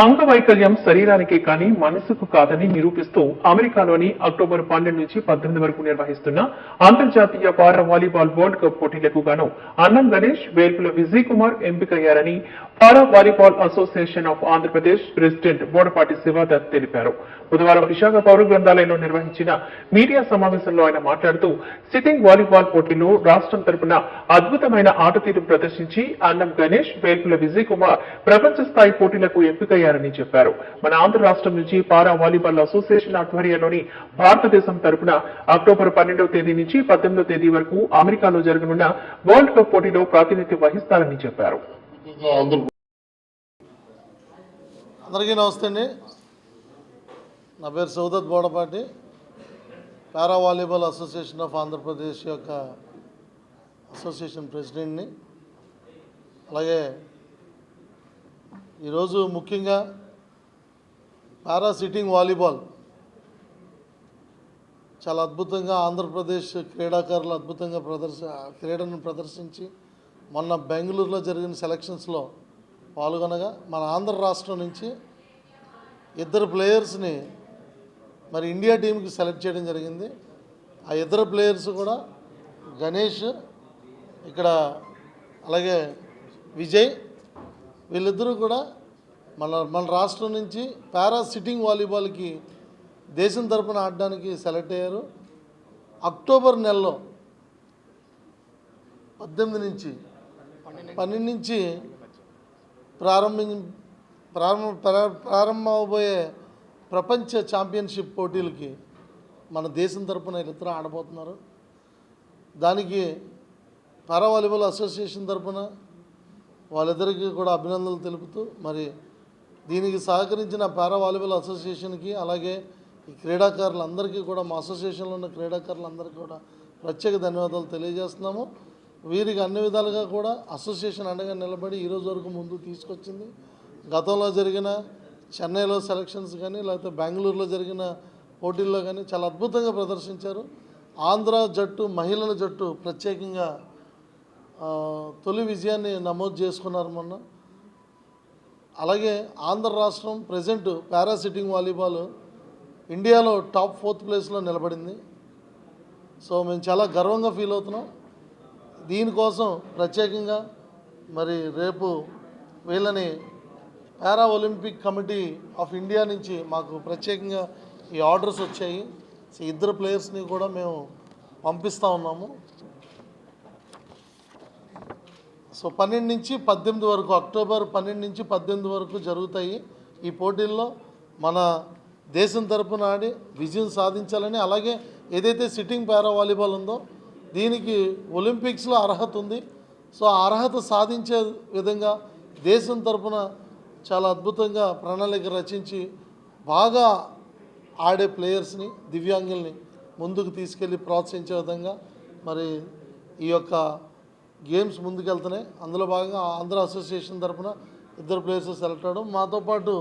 అంగవైకల్యం శరీరానికి కానీ మనసుకు కాదని నిరూపిస్తూ అమెరికాలోని అక్టోబర్ 12 నుంచి 18 వరకు నిర్వహిస్తున్న అంతర్జాతీయ పారా వాలీబాల్ వరల్డ్ కప్ పోటీలకు గాను అన్నం గణేష్, వేల్పుల విజయ్ కుమార్ ఎంపికయ్యారని para volleyball association of Andhra Pradesh president Bodapati Sivadatt తెలిపారు. బుధవారం విశాఖ పౌర గ్రంథాలయంలో నిర్వహించిన మీడియా సమావేశంలో ఆయన మాట్లాడుతూ సిట్టింగ్ వాలీబాల్ పోటీలో రాష్ట్రం తరపున అద్భుతమైన ఆటతీరు ప్రదర్శించి అన్నం గణేష్, వేల్పుల విజయ్ కుమార్ ప్రపంచ స్థాయి పోటీలకు ఎంపికయ్యారని చెప్పారు. మన ఆంధ్ర రాష్ట్రం నుంచి పారా వాలీబాల్ అసోసియేషన్ ఆధ్వర్యంలోని భారతదేశం తరపున అక్టోబర్ 12వ తేదీ నుంచి 18వ తేదీ వరకు అమెరికాలో జరగనున్న వరల్డ్ కప్ పోటీలో ప్రాతినిధ్యం వహిస్తారని చెప్పారు. అందరికీ నమస్తే అండి. నా పేరు శివదత్ బోడపాటి, పారా వాలీబాల్ అసోసియేషన్ ఆఫ్ ఆంధ్రప్రదేశ్ యొక్క అసోసియేషన్ ప్రెసిడెంట్ని. అలాగే ఈరోజు ముఖ్యంగా పారా సిట్టింగ్ వాలీబాల్ చాలా అద్భుతంగా ఆంధ్రప్రదేశ్ క్రీడాకారులు అద్భుతంగా క్రీడను ప్రదర్శించి మొన్న బెంగళూరులో జరిగిన సెలక్షన్స్లో పాల్గొనగా మన ఆంధ్ర రాష్ట్రం నుంచి 2 ప్లేయర్స్ని మరి ఇండియా టీంకి సెలెక్ట్ చేయడం జరిగింది. ఆ 2 ప్లేయర్స్ కూడా గణేష్, ఇక్కడ అలాగే విజయ్, వీళ్ళిద్దరూ కూడా మన రాష్ట్రం నుంచి పారా సిట్టింగ్ వాలీబాల్కి దేశం తరపున ఆడడానికి సెలెక్ట్ అయ్యారు. అక్టోబర్ నెలలో 12 నుంచి ప్రారంభమవబోయే ప్రపంచ ఛాంపియన్షిప్ పోటీలకి మన దేశం తరపున వీళ్ళిద్దరూ ఆడబోతున్నారు. దానికి పారా వాలీబాల్ అసోసియేషన్ తరపున వాళ్ళిద్దరికీ కూడా అభినందనలు తెలుపుతూ మరి దీనికి సహకరించిన పారా వాలీబాల్ అసోసియేషన్కి అలాగే ఈ క్రీడాకారులందరికీ కూడా మా అసోసియేషన్లో ఉన్న క్రీడాకారులందరికీ కూడా ప్రత్యేక ధన్యవాదాలు తెలియజేస్తున్నాము. వీరికి అన్ని విధాలుగా కూడా అసోసియేషన్ అండగా నిలబడి ఈరోజు వరకు ముందుకు తీసుకొచ్చింది. గతంలో జరిగిన చెన్నైలో సెలక్షన్స్ కానీ లేకపోతే బెంగళూరులో జరిగిన పోటీల్లో కానీ చాలా అద్భుతంగా ప్రదర్శించారు. ఆంధ్ర జట్టు, మహిళల జట్టు ప్రత్యేకంగా తొలి విజయాన్ని నమోదు చేసుకున్నారు మొన్న. అలాగే ఆంధ్ర రాష్ట్రం ప్రజెంట్ పారా సిట్టింగ్ వాలీబాల్ ఇండియాలో టాప్ 4th ప్లేస్లో నిలబడింది. సో మేము చాలా గర్వంగా ఫీల్ అవుతున్నాం. దీనికోసం ప్రత్యేకంగా మరి రేపు వీళ్ళని పారా ఒలింపిక్ కమిటీ ఆఫ్ ఇండియా నుంచి మాకు ప్రత్యేకంగా ఈ ఆర్డర్స్ వచ్చాయి. సో 2 ప్లేయర్స్ని కూడా మేము పంపిస్తూ ఉన్నాము. సో 12 నుంచి 18 వరకు, అక్టోబర్ 12 నుంచి 18 వరకు జరుగుతాయి ఈ పోటీల్లో. మన దేశం తరపున ఆడి విజయం సాధించాలని, అలాగే ఏదైతే సిట్టింగ్ పారా వాలీబాల్ ఉందో దీనికి ఒలింపిక్స్లో అర్హత ఉంది. సో ఆ అర్హత సాధించే విధంగా దేశం తరపున చాలా అద్భుతంగా ప్రణాళిక రచించి బాగా ఆడే ప్లేయర్స్ని, దివ్యాంగుల్ని ముందుకు తీసుకెళ్ళి ప్రోత్సహించే విధంగా మరి ఈ యొక్క గేమ్స్ ముందుకెళ్తున్నాయి. అందులో భాగంగా ఆంధ్ర అసోసియేషన్ తరపున 2 ప్లేయర్స్ సెలెక్ట్ అవ్వడం, మాతో పాటు